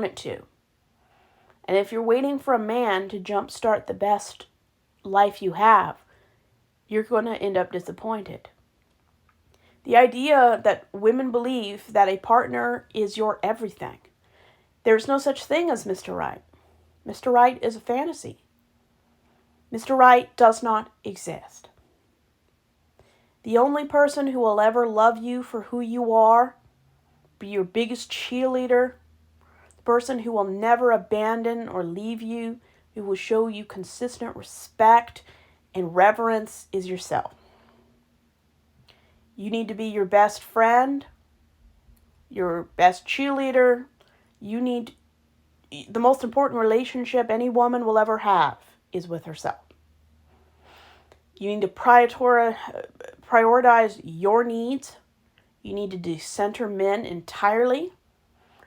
it to. And if you're waiting for a man to jumpstart the best life you have, you're going to end up disappointed. The idea that women believe that a partner is your everything. There's no such thing as Mr. Right. Mr. Right is a fantasy. Mr. Right does not exist. The only person who will ever love you for who you are, be your biggest cheerleader, the person who will never abandon or leave you, who will show you consistent respect and reverence, is yourself. You need to be your best friend, your best cheerleader. The most important relationship any woman will ever have is with herself. You need to prioritize your needs. You need to decenter men entirely.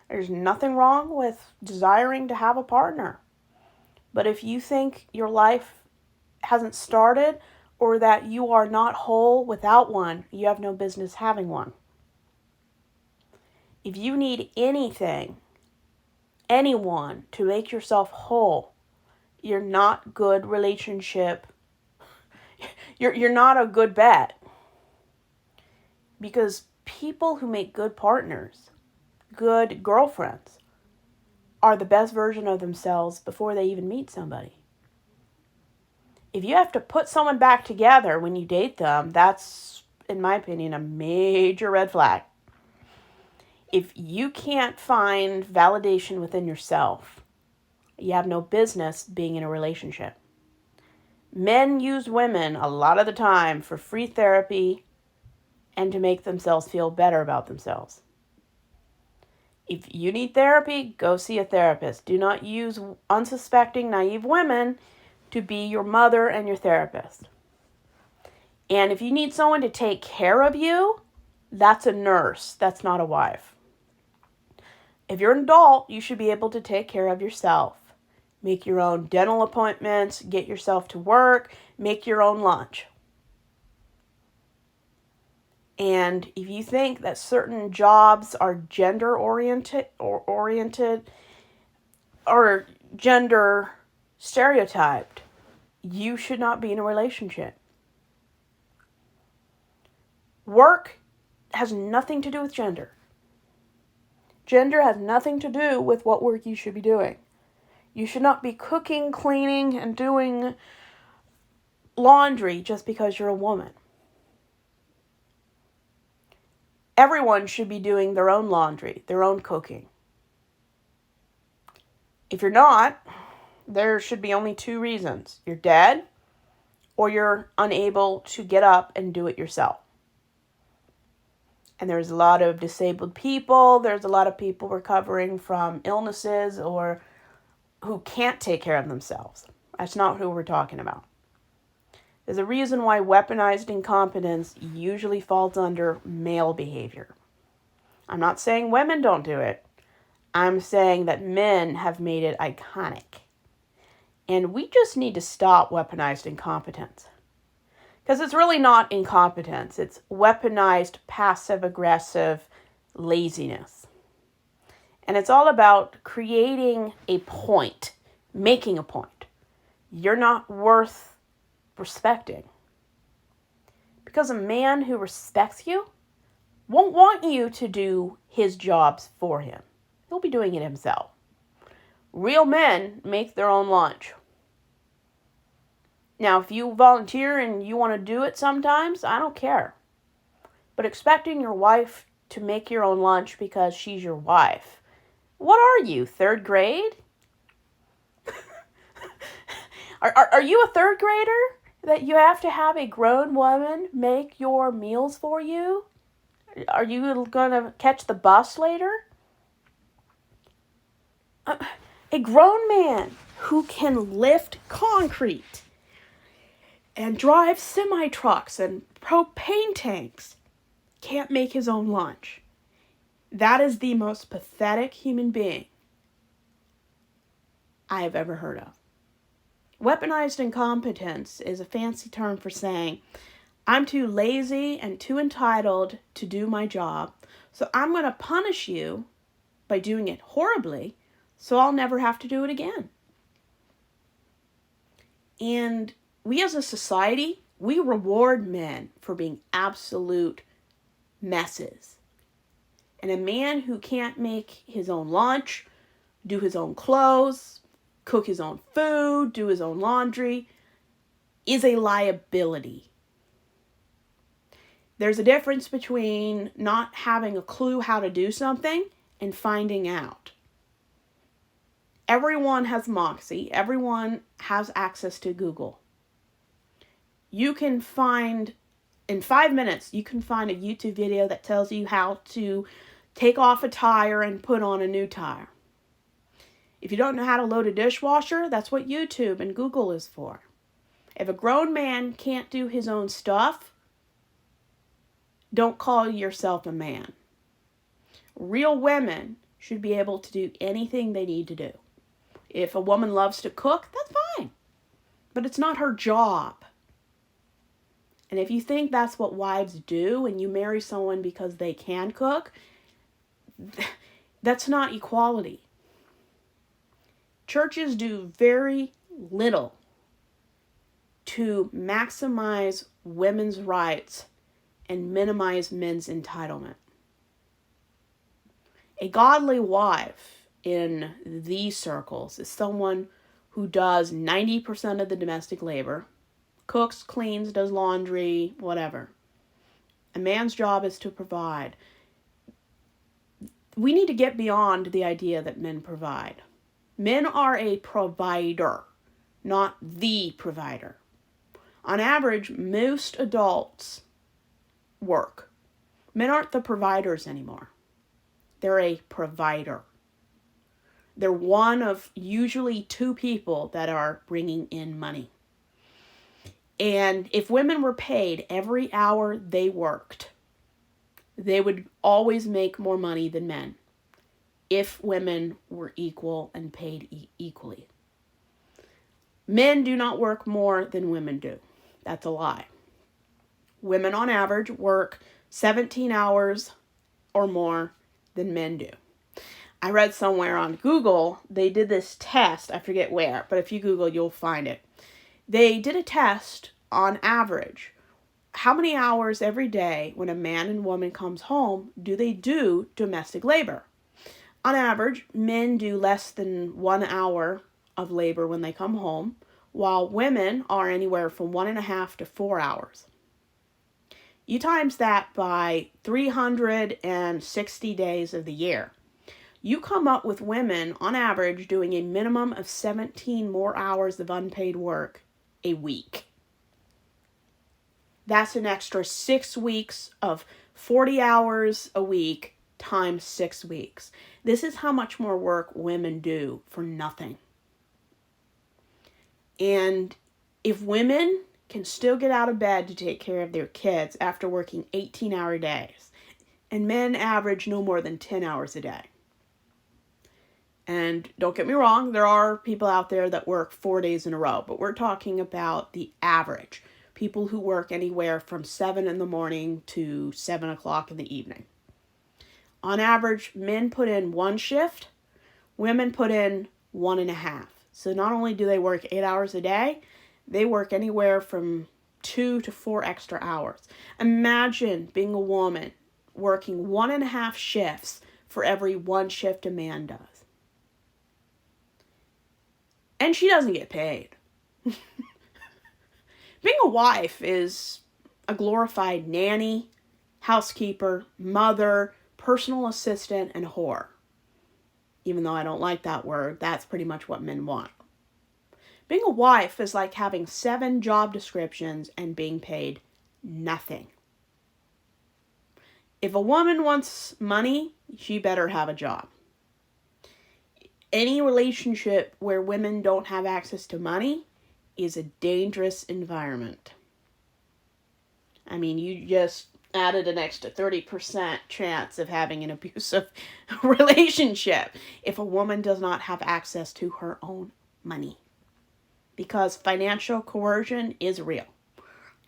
There's nothing wrong with desiring to have a partner. But if you think your life hasn't started or that you are not whole without one, you have no business having one. If you need anyone to make yourself whole, you're not good relationship. You're not a good bet. Because people who make good partners, good girlfriends, are the best version of themselves before they even meet somebody. If you have to put someone back together when you date them, that's, in my opinion, a major red flag. If you can't find validation within yourself, you have no business being in a relationship. Men use women a lot of the time for free therapy and to make themselves feel better about themselves. If you need therapy, go see a therapist. Do not use unsuspecting, naive women to be your mother and your therapist. And if you need someone to take care of you, that's a nurse. That's not a wife. If you're an adult, you should be able to take care of yourself. Make your own dental appointments, get yourself to work, make your own lunch. And if you think that certain jobs are gender oriented or gender stereotyped, you should not be in a relationship. Work has nothing to do with gender. Gender has nothing to do with what work you should be doing. You should not be cooking, cleaning, and doing laundry just because you're a woman. Everyone should be doing their own laundry, their own cooking. If you're not, there should be only two reasons. You're dead, or you're unable to get up and do it yourself. And there's a lot of disabled people. There's a lot of people recovering from illnesses or who can't take care of themselves. That's not who we're talking about. There's a reason why weaponized incompetence usually falls under male behavior. I'm not saying women don't do it. I'm saying that men have made it iconic. And we just need to stop weaponized incompetence. Because it's really not incompetence. It's weaponized passive-aggressive laziness. And it's all about creating a point, making a point. You're not worth respecting. Because a man who respects you won't want you to do his jobs for him. He'll be doing it himself. Real men make their own lunch. Now, if you volunteer and you want to do it sometimes, I don't care. But expecting your wife to make your own lunch because she's your wife. What are you, third grade? Are you a third grader that you have to have a grown woman make your meals for you? Are you going to catch the bus later? A grown man who can lift concrete and drive semi-trucks and propane tanks can't make his own lunch. That is the most pathetic human being I have ever heard of. Weaponized incompetence is a fancy term for saying, I'm too lazy and too entitled to do my job, so I'm going to punish you by doing it horribly so I'll never have to do it again. And we as a society, we reward men for being absolute messes. And a man who can't make his own lunch, do his own clothes, cook his own food, do his own laundry, is a liability. There's a difference between not having a clue how to do something and finding out. Everyone has Moxie. Everyone has access to Google. You can find, in 5 minutes, you can find a YouTube video that tells you how to take off a tire and put on a new tire. If you don't know how to load a dishwasher, that's what YouTube and Google is for. If a grown man can't do his own stuff, don't call yourself a man. Real women should be able to do anything they need to do. If a woman loves to cook, that's fine. But it's not her job. And if you think that's what wives do and you marry someone because they can cook, that's not equality. Churches do very little to maximize women's rights and minimize men's entitlement. A godly wife in these circles is someone who does 90% of the domestic labor, cooks, cleans, does laundry, whatever. A man's job is to provide. We need to get beyond the idea that men provide. Men are a provider, not the provider. On average, most adults work. Men aren't the providers anymore. They're a provider. They're one of usually two people that are bringing in money. And if women were paid every hour they worked, they would always make more money than men if women were equal and paid equally. Men do not work more than women do. That's a lie. Women on average work 17 hours or more than men do. I read somewhere on Google, they did this test, I forget where, but if you Google, you'll find it. They did a test on average. How many hours every day when a man and woman comes home do they do domestic labor? On average, men do less than 1 hour of labor when they come home, while women are anywhere from 1.5 to 4 hours. You times that by 360 days of the year. You come up with women, on average, doing a minimum of 17 more hours of unpaid work a week. That's an extra 6 weeks of 40 hours a week times 6 weeks. This is how much more work women do for nothing. And if women can still get out of bed to take care of their kids after working 18-hour days, and men average no more than 10 hours a day. And don't get me wrong, there are people out there that work 4 days in a row, but we're talking about the average. People who work anywhere from 7 in the morning to 7 o'clock in the evening. On average, men put in 1 shift, women put in 1.5. So not only do they work 8 hours a day, they work anywhere from 2 to 4 extra hours. Imagine being a woman working 1.5 shifts for every 1 shift a man does. And she doesn't get paid. Being a wife is a glorified nanny, housekeeper, mother, personal assistant, and whore. Even though I don't like that word, that's pretty much what men want. Being a wife is like having 7 job descriptions and being paid nothing. If a woman wants money, she better have a job. Any relationship where women don't have access to money is a dangerous environment. I mean, you just added an extra 30% chance of having an abusive relationship if a woman does not have access to her own money. Because financial coercion is real.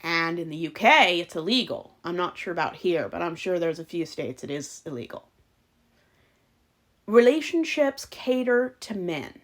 And in the UK, it's illegal. I'm not sure about here, but I'm sure there's a few states it is illegal. relationships cater to men.